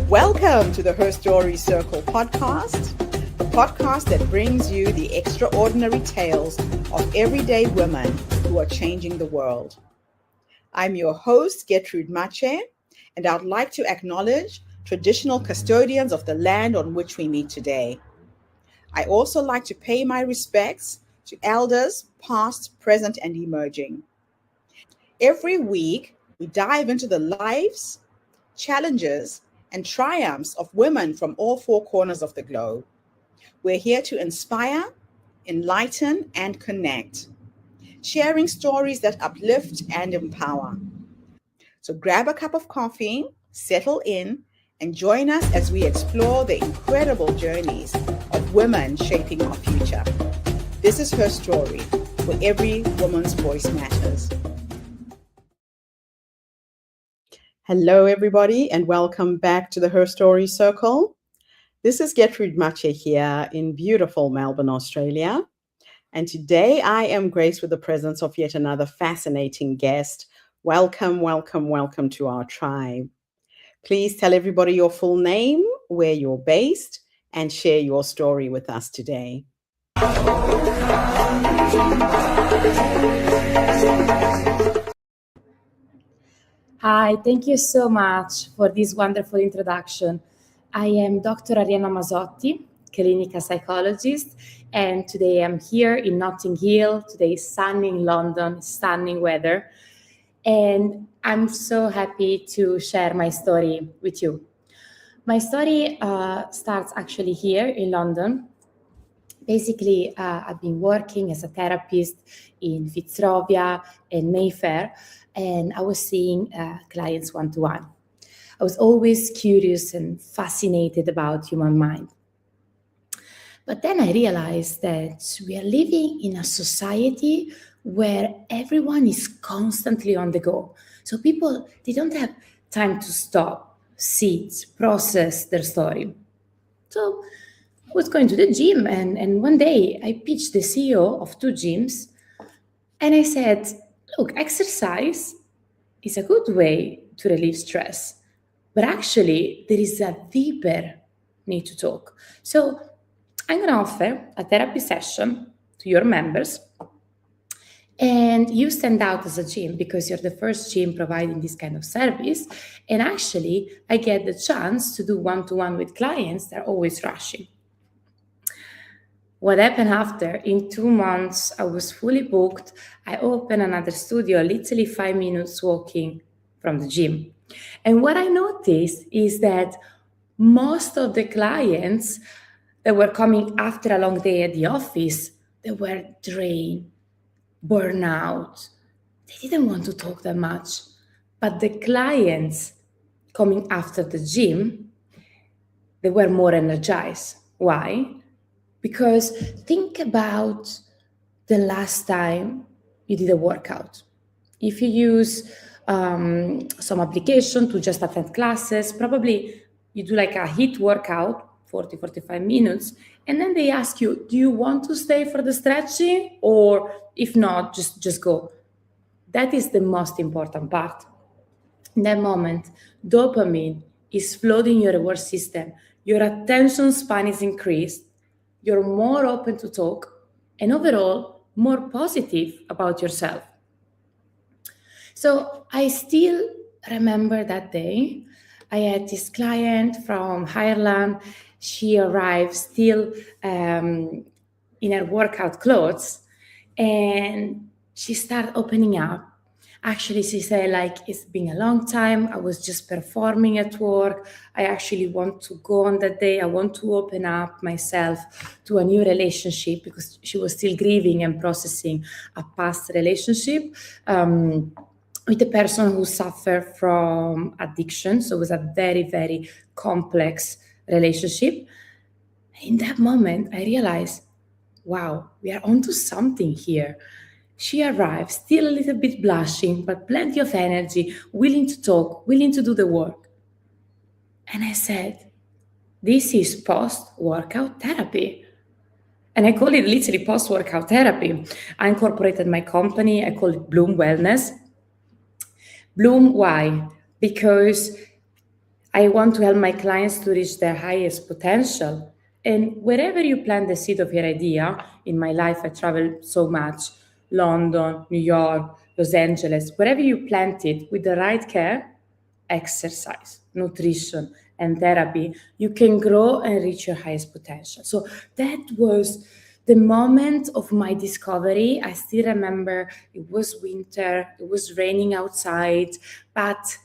Welcome to the Her Story Circle podcast, the podcast that brings you the extraordinary tales of everyday women who are changing the world. I'm your host, Gertrude Mache, and I'd like to acknowledge traditional custodians of the land on which we meet today. I also like to pay my respects to elders, past, present, and emerging. Every week, we dive into the lives, challenges, and triumphs of women from all four corners of the globe. We're here to inspire, enlighten, and connect, sharing stories that uplift and empower. So grab a cup of coffee, settle in, and join us as we explore the incredible journeys of women shaping our future. This is Her Story, where every woman's voice matters. Hello, everybody, and welcome back to the Her Story Circle. This is Gertrude Mache here in beautiful Melbourne, Australia. And today I am graced with the presence of yet another fascinating guest. Welcome, welcome, welcome to our tribe. Please tell everybody your full name, where you're based, and share your story with us today. Hi, thank you so much for this wonderful introduction. I am Dr. Arianna Masotti, clinical psychologist, and today I'm here in Notting Hill. Today is sunny in London, stunning weather, and I'm so happy to share my story with you. My story starts actually here in London. Basically, I've been working as a therapist in Fitzrovia and Mayfair, and I was seeing clients one-to-one. I was always curious and fascinated about human mind. But then I realized that we are living in a society where everyone is constantly on the go. So people, they don't have time to stop, sit, process their story. So I was going to the gym, and one day I pitched the CEO of two gyms, and I said, look, exercise is a good way to relieve stress, but actually there is a deeper need to talk. So I'm going to offer a therapy session to your members, and you stand out as a gym because you're the first gym providing this kind of service, and actually I get the chance to do one-to-one with clients that are always rushing. What happened after? In 2 months, I was fully booked. I opened another studio, literally 5 minutes walking from the gym. And what I noticed is that most of the clients that were coming after a long day at the office, they were drained, burnout. They didn't want to talk that much. But the clients coming after the gym, they were more energized. Why? Because think about the last time you did a workout. If you use some application to just attend classes, probably you do like a HIIT workout, 40, 45 minutes, and then they ask you, do you want to stay for the stretching? Or if not, just go. That is the most important part. In that moment, dopamine is flooding your reward system. Your attention span is increased. You're more open to talk, and overall, more positive about yourself. So I still remember that day. I had this client from Ireland. She arrived still in her workout clothes, and she started opening up. Actually, she said, like, it's been a long time. I was just performing at work. I actually want to go on that day. I want to open up myself to a new relationship because she was still grieving and processing a past relationship with a person who suffered from addiction. So it was a very, very complex relationship. In that moment, I realized, wow, we are onto something here. She arrived, still a little bit blushing, but plenty of energy, willing to talk, willing to do the work. And I said, this is post-workout therapy. And I call it literally post-workout therapy. I incorporated my company. I call it Bloom Wellness. Bloom, why? Because I want to help my clients to reach their highest potential. And wherever you plant the seed of your idea, in my life I travel so much, London, New York, Los Angeles, wherever you plant it with the right care, exercise, nutrition, and therapy, you can grow and reach your highest potential. So that was the moment of my discovery. I still remember it was winter, it was raining outside, but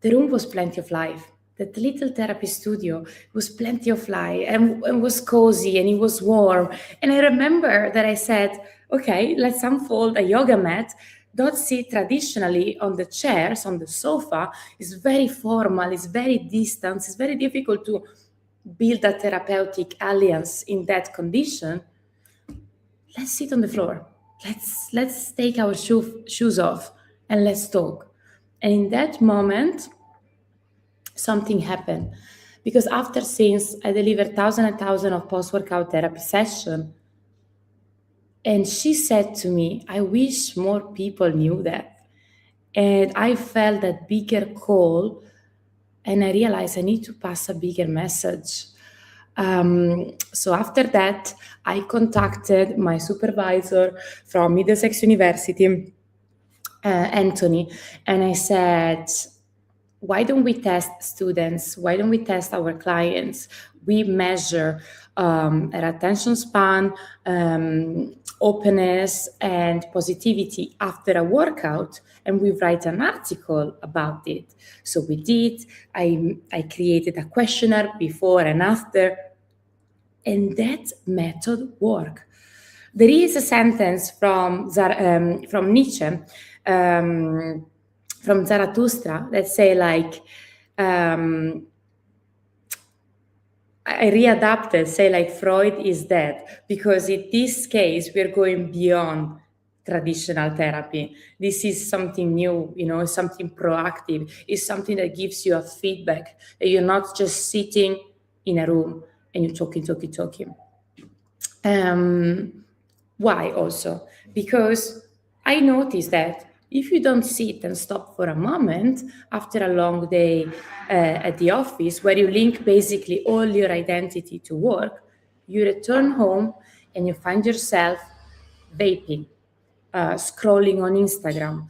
the room was plenty of life. That little therapy studio was plenty of light and was cozy and it was warm. And I remember that I said, okay, let's unfold a yoga mat. Don't sit traditionally on the chairs, on the sofa. It's very formal, it's very distant, it's very difficult to build a therapeutic alliance in that condition. Let's sit on the floor. Let's take our shoes off and let's talk. And in that moment, something happened. Because after since I delivered thousands and thousands of post-workout therapy sessions, and she said to me, I wish more people knew that. And I felt that bigger call, and I realized I need to pass a bigger message. So after that, I contacted my supervisor from Middlesex University, Anthony, and I said, why don't we test students? Why don't we test our clients? We measure their attention span, openness, and positivity after a workout, and we write an article about it. So we did. I created a questionnaire before and after, and that method worked. There is a sentence from Nietzsche, from Zarathustra, that say like, I readapted, say like Freud is dead, because in this case we're going beyond traditional therapy. This is something new, something proactive. It's something that gives you a feedback, that you're not just sitting in a room and you're talking. Why also? Because I noticed that if you don't sit and stop for a moment after a long day at the office, where you link basically all your identity to work, you return home and you find yourself vaping, scrolling on Instagram,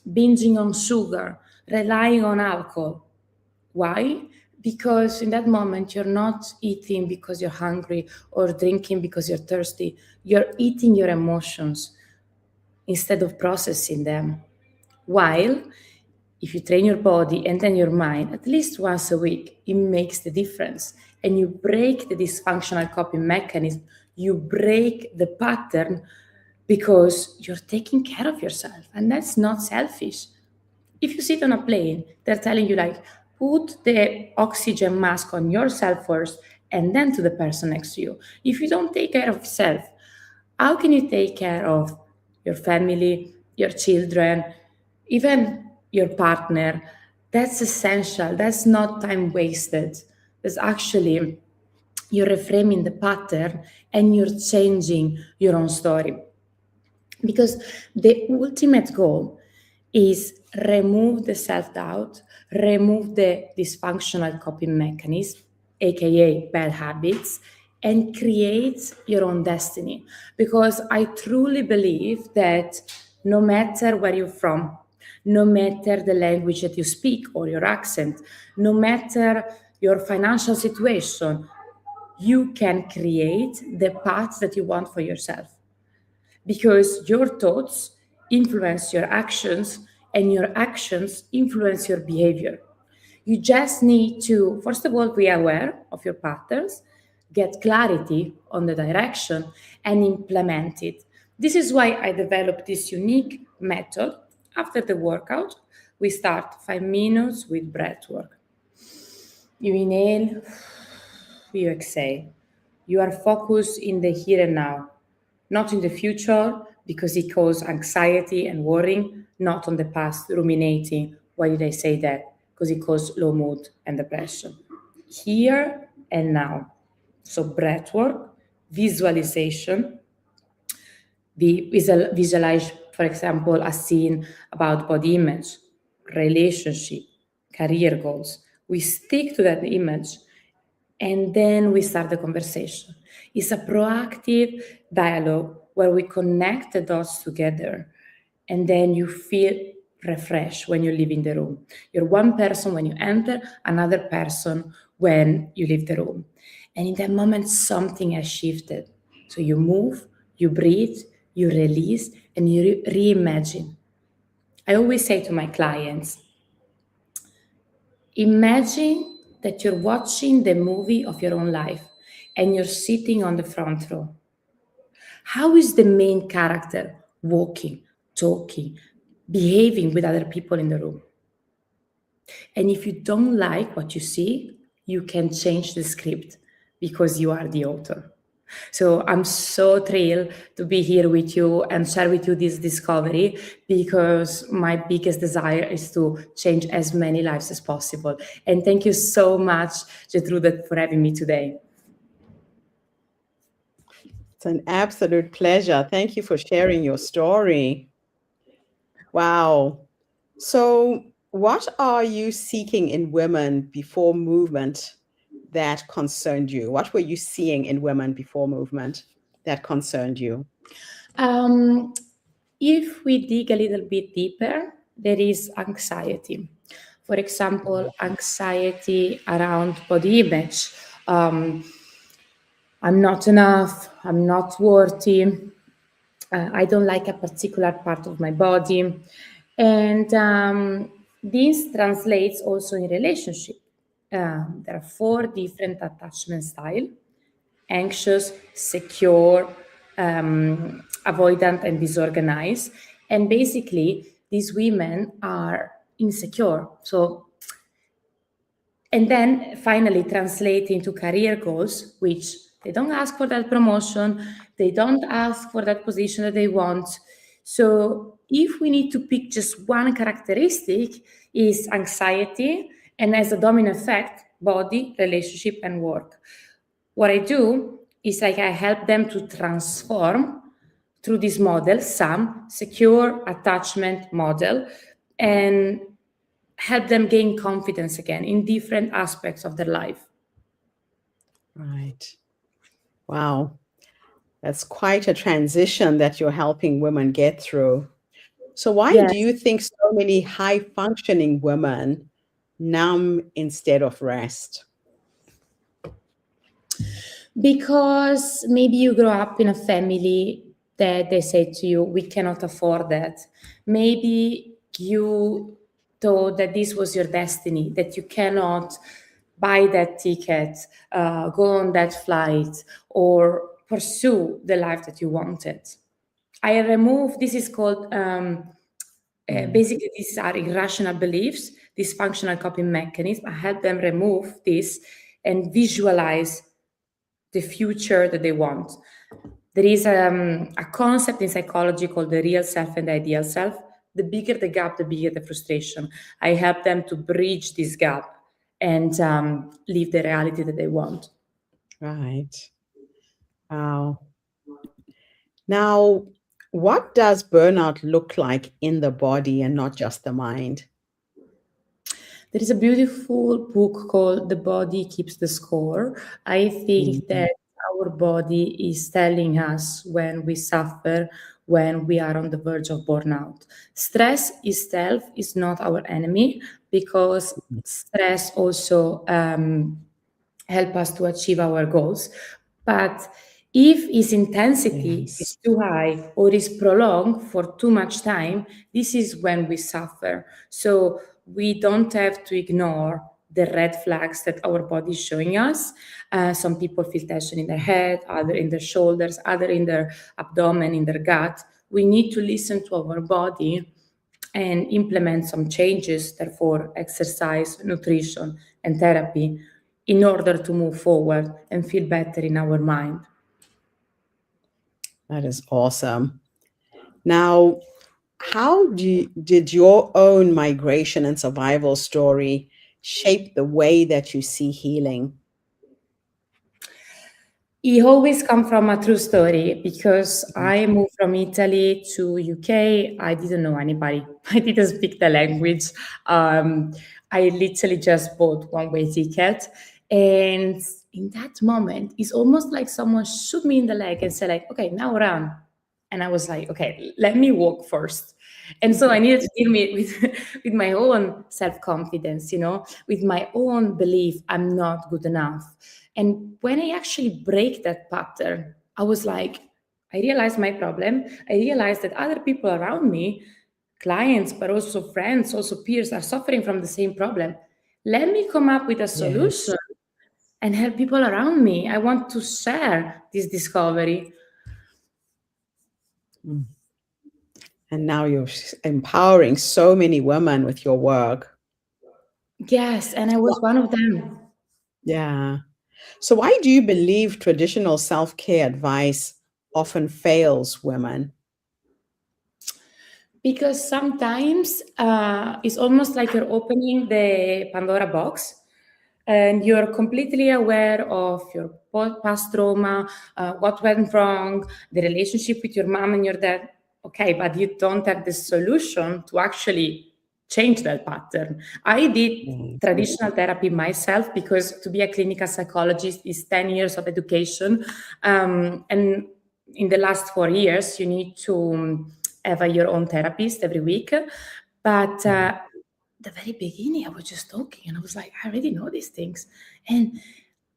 binging on sugar, relying on alcohol. Why? Because in that moment, you're not eating because you're hungry or drinking because you're thirsty. You're eating your emotions instead of processing them. While if you train your body and then your mind at least once a week, it makes the difference. And you break the dysfunctional coping mechanism, you break the pattern because you're taking care of yourself. And that's not selfish. If you sit on a plane, they're telling you like, put the oxygen mask on yourself first and then to the person next to you. If you don't take care of yourself, how can you take care of your family, your children, even your partner? That's essential. That's not time wasted. That's actually, you're reframing the pattern and you're changing your own story. Because the ultimate goal is remove the self-doubt, remove the dysfunctional coping mechanism, aka bad habits, and create your own destiny. Because I truly believe that no matter where you're from, no matter the language that you speak or your accent, no matter your financial situation, you can create the path that you want for yourself. Because your thoughts influence your actions and your actions influence your behavior. You just need to, first of all, be aware of your patterns, get clarity on the direction, and implement it. This is why I developed this unique method. After the workout, we start 5 minutes with breath work. You inhale, you exhale. You are focused in the here and now, not in the future because it causes anxiety and worrying, not on the past, ruminating, why did I say that? Because it causes low mood and depression. Here and now. So breath work, visualization. We visualize, for example, a scene about body image, relationship, career goals. We stick to that image and then we start the conversation. It's a proactive dialogue where we connect the dots together and then you feel refreshed when you leave in the room. You're one person when you enter, another person when you leave the room. And in that moment, something has shifted. So you move, you breathe, you release, and you reimagine. I always say to my clients, imagine that you're watching the movie of your own life and you're sitting on the front row. How is the main character walking, talking, behaving with other people in the room? And if you don't like what you see, you can change the script because you are the author. So I'm so thrilled to be here with you and share with you this discovery because my biggest desire is to change as many lives as possible. And thank you so much, Gertrude, for having me today. It's an absolute pleasure. Thank you for sharing your story. Wow. So, what are you seeking in women before movement that concerned you? What were you seeing in women before movement that concerned you? If we dig a little bit deeper, there is anxiety. For example, anxiety around body image. I'm not enough, I'm not worthy, I don't like a particular part of my body. And this translates also in relationship. There are four different attachment styles: anxious, secure, avoidant, and disorganized. And basically, these women are insecure. So, and then finally translate into career goals, which they don't ask for that promotion, they don't ask for that position that they want. So if we need to pick just one characteristic, is anxiety, and as a dominant effect, body, relationship, and work. What I do is like I help them to transform through this model, some secure attachment model, and help them gain confidence again in different aspects of their life. Right. Wow. That's quite a transition that you're helping women get through. So, why Yes. do you think so many high functioning women numb instead of rest? Because maybe you grow up in a family that they say to you, we cannot afford that. Maybe you thought that this was your destiny, that you cannot buy that ticket, go on that flight, or pursue the life that you wanted. I remove, this is called, basically, these are irrational beliefs, dysfunctional coping mechanism. I help them remove this and visualize the future that they want. There is a concept in psychology called the real self and the ideal self. The bigger the gap, the bigger the frustration. I help them to bridge this gap and live the reality that they want. Right. Wow. Now, what does burnout look like in the body and not just the mind? There is a beautiful book called The Body Keeps the Score. I think that our body is telling us when we suffer, when we are on the verge of burnout. Stress itself is not our enemy because stress also help us to achieve our goals. But if its intensity is too high or is prolonged for too much time, this is when we suffer. So we don't have to ignore the red flags that our body is showing us. Some people feel tension in their head, other in their shoulders, other in their abdomen, in their gut. We need to listen to our body and implement some changes, therefore exercise, nutrition, and therapy in order to move forward and feel better in our mind. That is awesome. Now, how did your own migration and survival story shape the way that you see healing? It always come from a true story because I moved from Italy to UK. I didn't know anybody. I didn't speak the language. Um, I literally just bought one-way ticket, and in that moment, it's almost like someone shoot me in the leg and said, like, "Okay, now run." And I was like, "Okay, let me walk first." And so I needed to deal with with my own self-confidence, with my own belief I'm not good enough. And when I actually break that pattern, I was like, I realized my problem. I realized that other people around me, clients, but also friends, also peers, are suffering from the same problem. Let me come up with a Yes. solution and help people around me. I want to share this discovery. Mm. And now you're empowering so many women with your work. Yes, and I was one of them. Yeah. So, why do you believe traditional self care advice often fails women? Because sometimes it's almost like you're opening the Pandora box and you're completely aware of your past trauma, what went wrong, the relationship with your mom and your dad. Okay, but you don't have the solution to actually change that pattern. I did Mm. traditional therapy myself because to be a clinical psychologist is 10 years of education. And in the last 4 years, you need to have your own therapist every week. But Yeah. the very beginning, I was just talking and I was like, I already know these things. And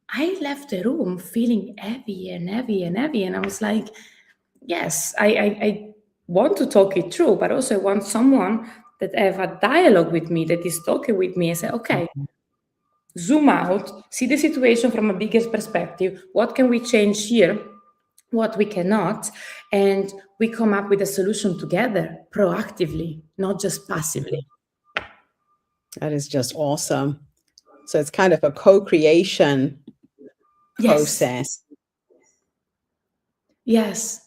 I left the room feeling heavy and heavy and heavy. And I was like, yes, I want to talk it through, but also I want someone that have a dialogue with me, that is talking with me and say, okay, zoom out, see the situation from a bigger perspective. What can we change here? What we cannot? And we come up with a solution together, proactively, not just passively. That is just awesome. So, it's kind of a co creation Yes, process. yes.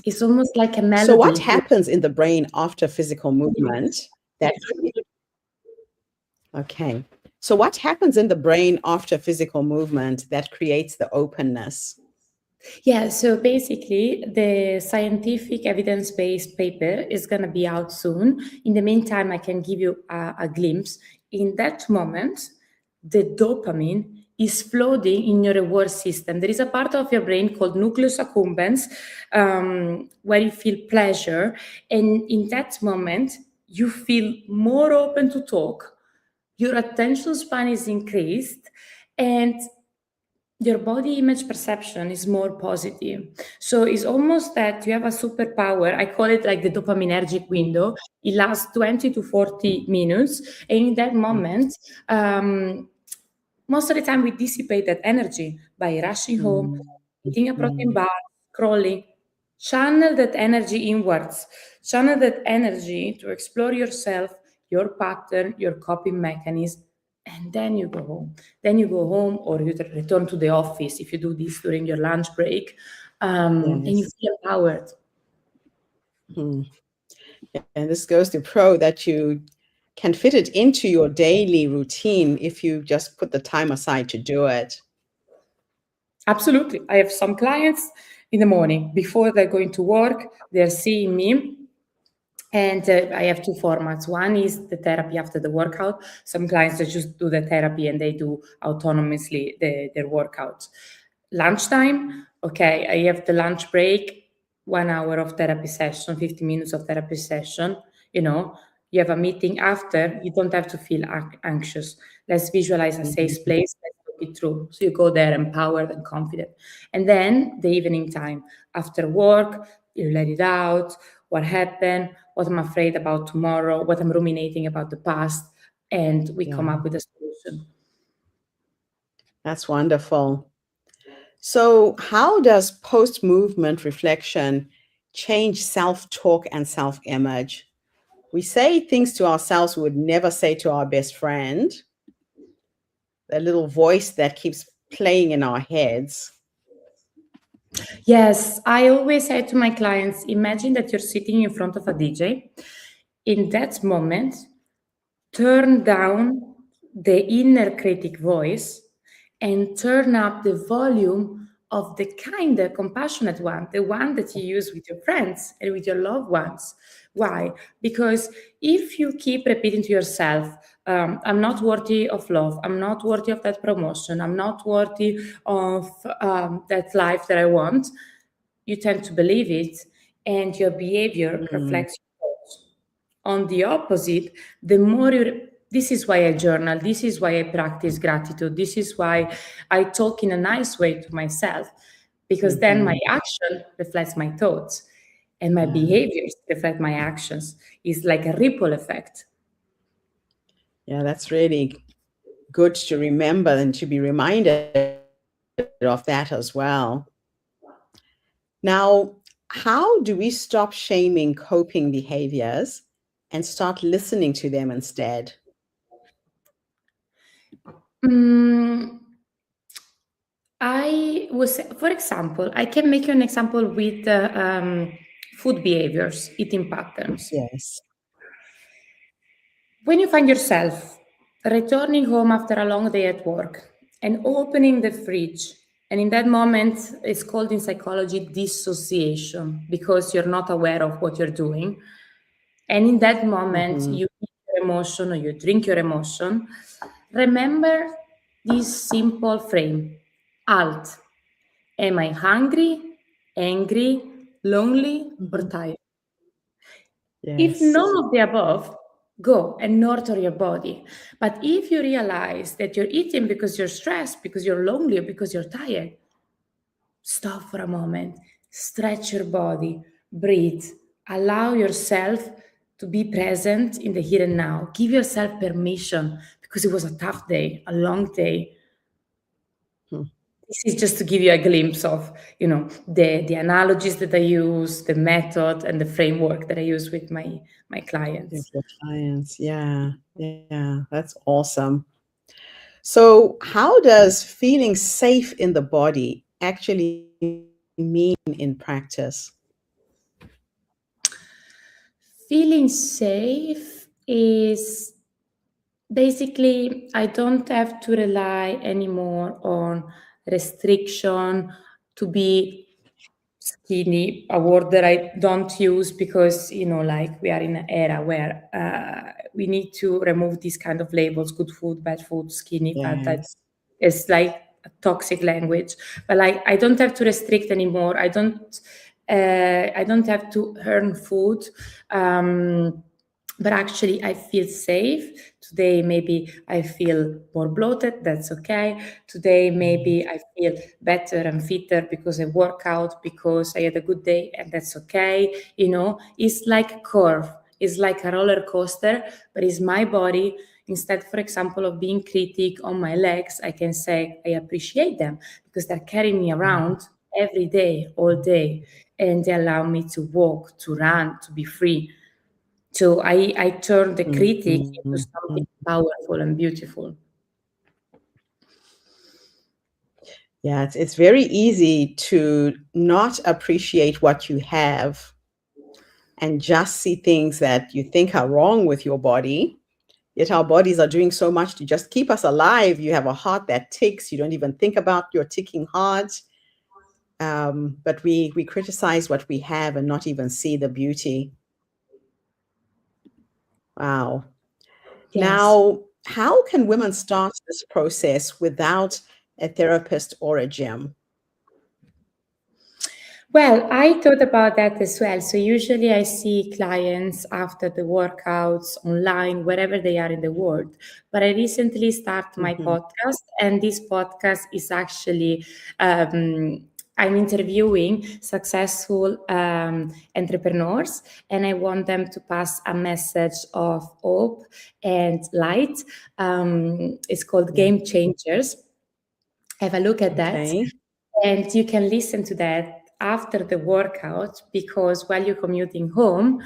It's almost like a So, what melody. happens in the brain after physical movement that okay. So what happens in the brain after physical movement that creates the openness? Yeah, so basically, the scientific evidence based paper is going to be out soon. In the meantime, I can give you a glimpse. In that moment, the dopamine is flooding in your reward system. There is a part of your brain called nucleus accumbens where you feel pleasure. And in that moment, you feel more open to talk, your attention span is increased, and your body image perception is more positive. So it's almost that you have a superpower. I call it like the dopaminergic window. It lasts 20 to 40 minutes. And in that moment, most of the time we dissipate that energy by rushing home, Mm, eating a protein mm, bar, scrolling. Channel that energy inwards. Channel that energy to explore yourself, your pattern, your coping mechanism, and then you go home. Then you go home or you return to the office if you do this during your lunch break, and you yes. feel empowered. Mm. And this goes to pro that you can fit it into your daily routine if you just put the time aside to do it. Absolutely. I have some clients in the morning before they're going to work, they're seeing me. And I have two formats. One is the therapy after the workout. Some clients that just do the therapy and they do autonomously their workouts. Lunchtime, okay, I have the lunch break, 1 hour of therapy session, 50 minutes of therapy session. You know, you have a meeting after, you don't have to feel anxious. Let's visualize a safe Mhm. place, let's talk it through. So you go there empowered and confident. And then the evening time, after work, you let it out, what happened, what I'm afraid about tomorrow, what I'm ruminating about the past, and we come Yeah, up with a solution. that's wonderful. So, how does post movement reflection change self talk and self image? We say things to ourselves we would never say to our best friend, a little voice that keeps playing in our heads. Yes, I always say to my clients, imagine that you're sitting in front of a DJ. In that moment, turn down the inner critic voice and turn up the volume of the kinder, compassionate one, the one that you use with your friends and with your loved ones. Why? Because if you keep repeating to yourself, I'm not worthy of love, I'm not worthy of that promotion, I'm not worthy of that life that I want, you tend to believe it, and your behavior Mm, reflects your thoughts. On the opposite, the more you, this is why I journal, this is why I practice gratitude, this is why I talk in a nice way to myself, because then my mhm. action reflects my thoughts and my Yeah. behaviors reflect my actions. It's like a ripple effect. Yeah, that's really good to remember and to be reminded of that as well. Now, how do we stop shaming coping behaviors and start listening to them instead? Mm, I was, for example, I can make you an example with food behaviors, eating patterns. Yes. When you find yourself returning home after a long day at work and opening the fridge, and in that moment, it's called in psychology dissociation because you're not aware of what you're doing. And in that moment, Hmm. you eat your emotion or you drink your emotion. Remember this simple frame: alt. Am I hungry, angry, lonely, or Hmm. tired? If Yes. none of the above, go and nurture your body. But if you realize that you're eating because you're stressed, because you're lonely, or because you're tired, stop for a moment, stretch your body, breathe, allow yourself to be present in the here and now. Give yourself permission because it was a tough day, a long day. Hmm. This is just to give you a glimpse of, the analogies that I use, the method and the framework that I use with my With clients. your clients. Yeah. Yeah. That's awesome. So, how does feeling safe in the body actually mean in practice? Feeling safe is basically I don't have to rely anymore on restriction to be skinny, a word that I don't use because, like we are in an era where we need to remove these kind of labels: good food, bad food, skinny, fat. That Yes. is like a toxic language. But like I don't have to restrict anymore. I don't have to earn food. Um, but actually I feel safe. Today maybe I feel more bloated, that's okay. Today maybe I feel better and fitter because I work out, because I had a good day, and that's okay. It's like a curve, it's like a roller coaster, but it's my body. Instead, for example, of being critic on my legs, I can say I appreciate them because they're carrying me around every day, all day, and they allow me to walk, to run, to be free. So I turned the critic Mhm. into something powerful and beautiful. Yeah, it's very easy to not appreciate what you have and just see things that you think are wrong with your body. Yet our bodies are doing so much to just keep us alive. You have a heart that ticks. You don't even think about your ticking heart. But we criticize what we have and not even see the beauty. Wow. Yes. Now, how can women start this process without a therapist or a gym? Well, I thought about that as well. So usually I see clients after the workouts online, wherever they are in the world. But I recently started my Mhm. podcast, and this podcast is actually I'm interviewing successful entrepreneurs, and I want them to pass a message of hope and light. It's called Yeah. Game Changers. Have a look at that. Okay. And you can listen to that after the workout, because while you're commuting home,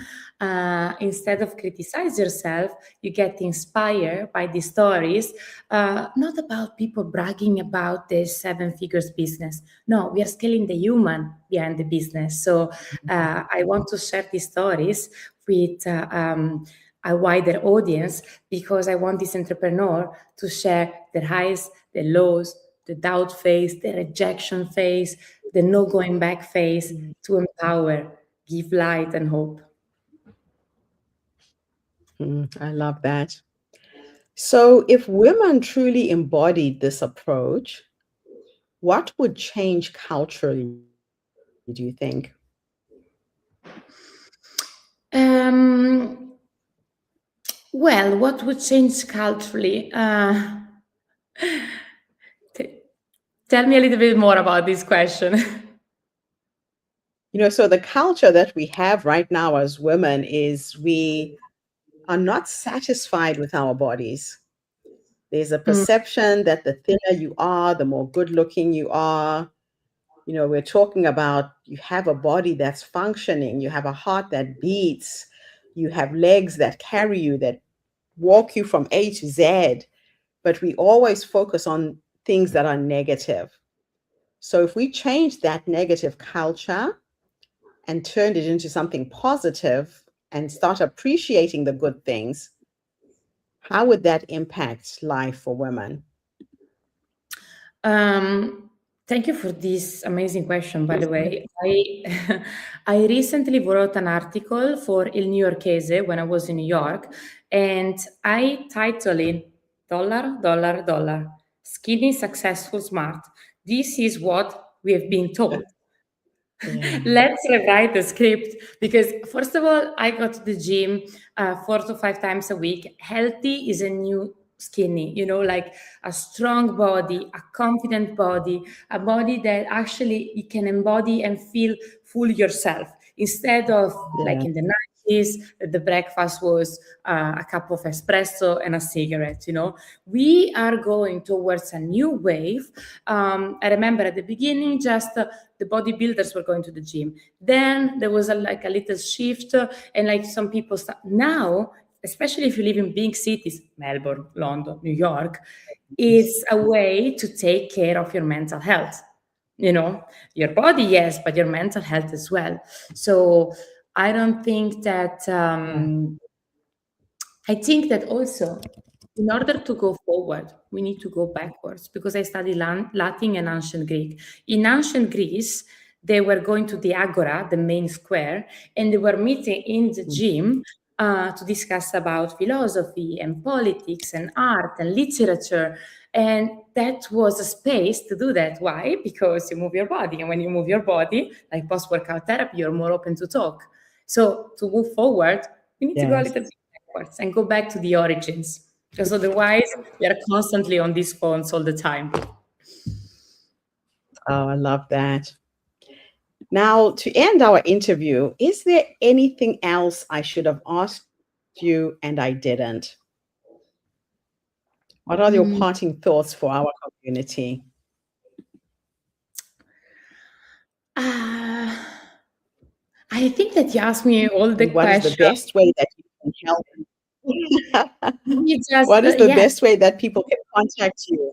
instead of criticize yourself, you get inspired by these stories, not about people bragging about their seven figures business. No, we are scaling the human behind the business. So I want to share these stories with a wider audience, because I want this entrepreneur to share their highs, their lows, the doubt phase, the rejection phase, the no going back phase, to empower, give light and hope. I love that. So, if women truly embodied this approach, what would change culturally, do you think? Um, well, what would change culturally? T- Tell me a little bit more about this question. So the culture that we have right now as women is we are not satisfied with our bodies. There's a Mm, perception that the thinner you are, the more good looking you are. We're talking about you have a body that's functioning, you have a heart that beats, you have legs that carry you, that walk you from A to Z, but we always focus on things that are negative. So if we change that negative culture and turned it into something positive and start appreciating the good things, how would that impact life for women? Um, Thank you for this amazing question, by the way. I I recently wrote an article for Il Newyorkese when I was in New York, and I titled it Dollar, Dollar, Dollar. Skinny, successful, smart. This is what we have been told. Yeah. Let's rewrite the script because, first of all, I go to the gym 4 to 5 times a week. Healthy is a new skinny, like a strong body, a confident body, a body that actually you can embody and feel full yourself instead of like Yeah. in the 90s, the breakfast was a cup of espresso and a cigarette. We are going towards a new wave. I remember at the beginning, just the bodybuilders were going to the gym. Then there was like a little shift, and like some people now, especially if you live in big cities, Melbourne, London, New York, it's a way to take care of your mental health. Your body, yes, but your mental health as well. So I don't think that. Yeah. I think that also, in order to go forward, we need to go backwards because I study Latin and ancient Greek. In ancient Greece, they were going to the agora, the main square, and they were meeting in the gym to discuss about philosophy and politics and art and literature. And that was a space to do that. Why? Because you move your body. And when you move your body, like post workout therapy, you're more open to talk. So to move forward, we need to go a little Yes. bit backwards and go back to the origins. Because otherwise, we are constantly on these phones all the time. Oh, I love that. Now, to end our interview, is there anything else I should have asked you and I didn't? What are your Mm, parting thoughts for our community? uh, I think that you asked me all the And what is the questions. best way that you can help? You just, What is the yes. best way that people can contact you?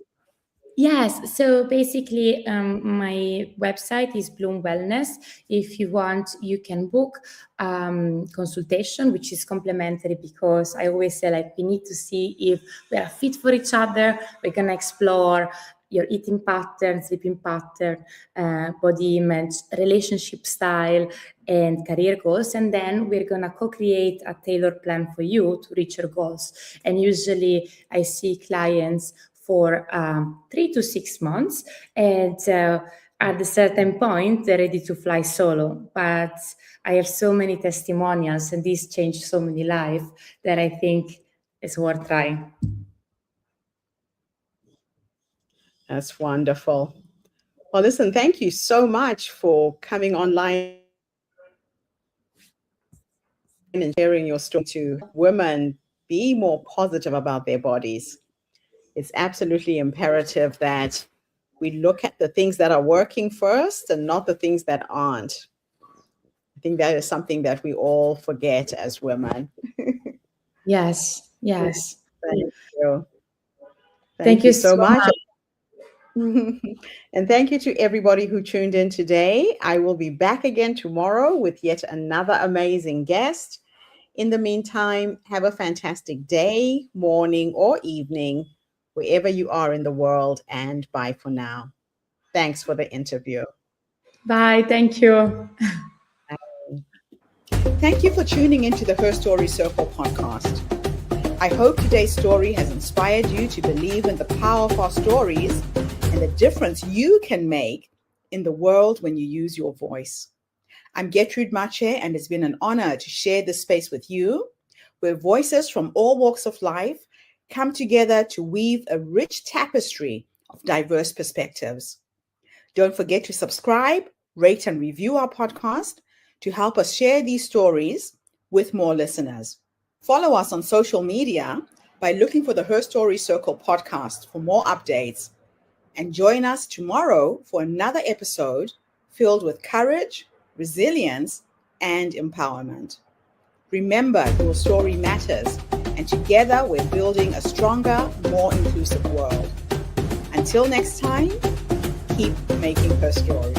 Yes, so basically, my website is Bloom Wellness. If you want, you can book consultation, which is complimentary because I always say, like, we need to see if we are fit for each other. We're gonna explore your eating pattern, sleeping pattern, body image, relationship style, and career goals. And then we're gonna co-create a tailored plan for you to reach your goals. And usually, I see clients for 3 to 6 months, and at a certain point they're ready to fly solo. But I have so many testimonials and this changed so many lives that I think it's worth trying. That's wonderful. Well, listen, thank you so much for coming online and sharing your story to women be more positive about their bodies. It's absolutely imperative that we look at the things that are working first and not the things that aren't. I think that is something that we all forget as women. Yes, yes. Thank you. Thank Thank you you so so much. much. And thank you to everybody who tuned in today. I will be back again tomorrow with yet another amazing guest. In the meantime, have a fantastic day, morning, or evening, wherever you are in the world, and bye for now. Thanks for the interview. Bye. Thank you. Thank you for tuning into the Her Story Circle podcast. I hope today's story has inspired you to believe in the power of our stories and the difference you can make in the world when you use your voice. I'm Gertrude Mache, and it's been an honor to share this space with you, where voices from all walks of life come together to weave a rich tapestry of diverse perspectives. Don't forget to subscribe, rate, and review our podcast to help us share these stories with more listeners. Follow us on social media by looking for the Her Story Circle podcast for more updates. And join us tomorrow for another episode filled with courage, resilience, and empowerment. Remember, your story matters, and together we're building a stronger, more inclusive world. Until next time, keep making her story.